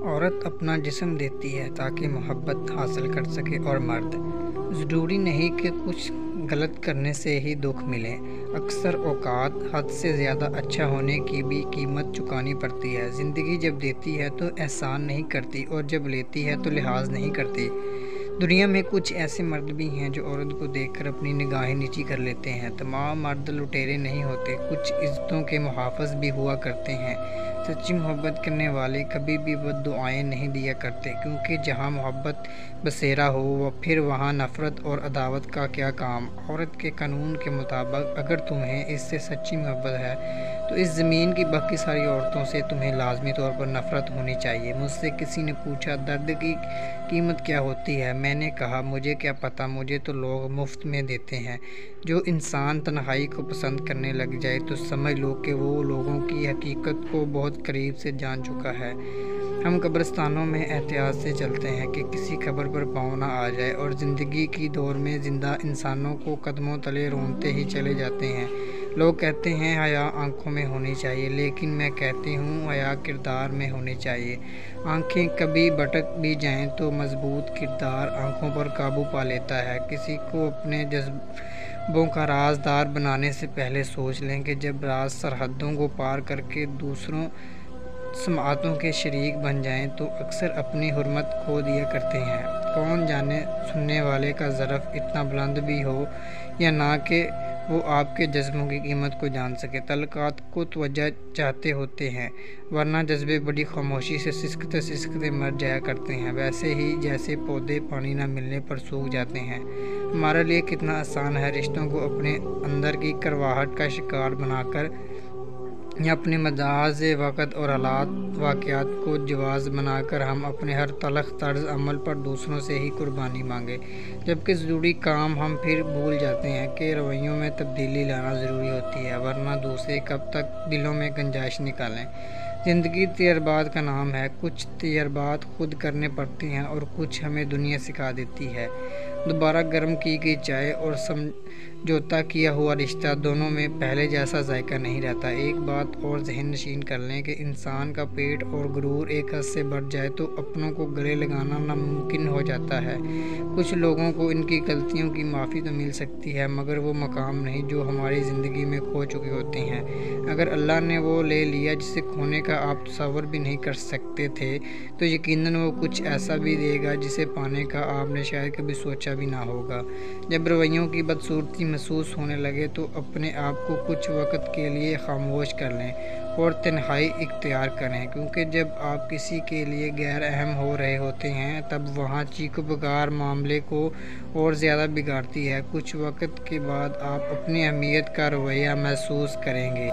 عورت اپنا جسم دیتی ہے تاکہ محبت حاصل کر سکے اور مرد ضروری نہیں کہ کچھ غلط کرنے سے ہی دکھ ملے۔ اکثر اوقات حد سے زیادہ اچھا ہونے کی بھی قیمت چکانی پڑتی ہے۔ زندگی جب دیتی ہے تو احسان نہیں کرتی اور جب لیتی ہے تو لحاظ نہیں کرتی۔ دنیا میں کچھ ایسے مرد بھی ہیں جو عورت کو دیکھ کر اپنی نگاہیں نیچی کر لیتے ہیں۔ تمام مرد لٹیرے نہیں ہوتے، کچھ عزتوں کے محافظ بھی ہوا کرتے ہیں۔ سچی محبت کرنے والے کبھی بھی بد دعائیں نہیں دیا کرتے، کیونکہ جہاں محبت بسیرا ہو پھر وہاں نفرت اور عداوت کا کیا کام۔ عورت کے قانون کے مطابق اگر تمہیں اس سے سچی محبت ہے تو اس زمین کی باقی ساری عورتوں سے تمہیں لازمی طور پر نفرت ہونی چاہیے۔ مجھ سے کسی نے پوچھا درد کی قیمت کیا ہوتی ہے؟ میں نے کہا مجھے کیا پتہ، مجھے تو لوگ مفت میں دیتے ہیں۔ جو انسان تنہائی کو پسند کرنے لگ جائے تو سمجھ لو کہ وہ لوگوں کی حقیقت کو بہت قریب سے جان چکا ہے۔ ہم قبرستانوں میں احتیاط سے چلتے ہیں کہ کسی قبر پر پاؤں نہ آ جائے، اور زندگی کی دوڑ میں زندہ انسانوں کو قدموں تلے رونتے ہی چلے جاتے ہیں۔ لوگ کہتے ہیں حیا آنکھوں میں ہونی چاہیے، لیکن میں کہتی ہوں حیا کردار میں ہونی چاہیے۔ آنکھیں کبھی بھٹک بھی جائیں تو مضبوط کردار آنکھوں پر قابو پا لیتا ہے۔ کسی کو اپنے جذبوں کا رازدار بنانے سے پہلے سوچ لیں کہ جب راز سرحدوں کو پار کر کے دوسروں سماعتوں کے شریک بن جائیں تو اکثر اپنی حرمت کھو دیا کرتے ہیں۔ کون جانے سننے والے کا ظرف اتنا بلند بھی ہو یا نہ کہ وہ آپ کے جذبوں کی قیمت کو جان سکے۔ تعلقات کو توجہ چاہتے ہوتے ہیں، ورنہ جذبے بڑی خاموشی سے سسکتے سسکتے مر جایا کرتے ہیں، ویسے ہی جیسے پودے پانی نہ ملنے پر سوکھ جاتے ہیں۔ ہمارے لیے کتنا آسان ہے رشتوں کو اپنے اندر کی کرواہٹ کا شکار بنا کر یا اپنے مجاز وقت اور حالات واقعات کو جواز بنا کر ہم اپنے ہر تلخ طرز عمل پر دوسروں سے ہی قربانی مانگے، جبکہ ضروری کام ہم پھر بھول جاتے ہیں کہ رویوں میں تبدیلی لانا ضروری ہوتی ہے، ورنہ دوسرے کب تک دلوں میں گنجائش نکالیں۔ زندگی تجربات کا نام ہے، کچھ تجربات خود کرنے پڑتے ہیں اور کچھ ہمیں دنیا سکھا دیتی ہے۔ دوبارہ گرم کی گئی چائے اور سمجھوتا کیا ہوا رشتہ، دونوں میں پہلے جیسا ذائقہ نہیں رہتا۔ ایک بات اور ذہن نشین کر لیں کہ انسان کا پیٹ اور غرور ایک حد سے بڑھ جائے تو اپنوں کو گلے لگانا ناممکن ہو جاتا ہے۔ کچھ لوگوں کو ان کی غلطیوں کی معافی تو مل سکتی ہے، مگر وہ مقام نہیں جو ہماری زندگی میں کھو چکے ہوتے ہیں۔ اگر اللہ نے وہ لے لیا جسے کھونے کا آپ تصور بھی نہیں کر سکتے تھے، تو یقیناً وہ کچھ ایسا بھی دے گا جسے پانے کا آپ نے شاید کبھی سوچا بھی نہ ہوگا۔ جب رویوں کی بدصورتی محسوس ہونے لگے تو اپنے آپ کو کچھ وقت کے لیے خاموش کر لیں اور تنہائی اختیار کریں، کیونکہ جب آپ کسی کے لیے غیر اہم ہو رہے ہوتے ہیں تب وہاں چیخ و پکار معاملے کو اور زیادہ بگاڑتی ہے۔ کچھ وقت کے بعد آپ اپنی اہمیت کا رویہ محسوس کریں گے۔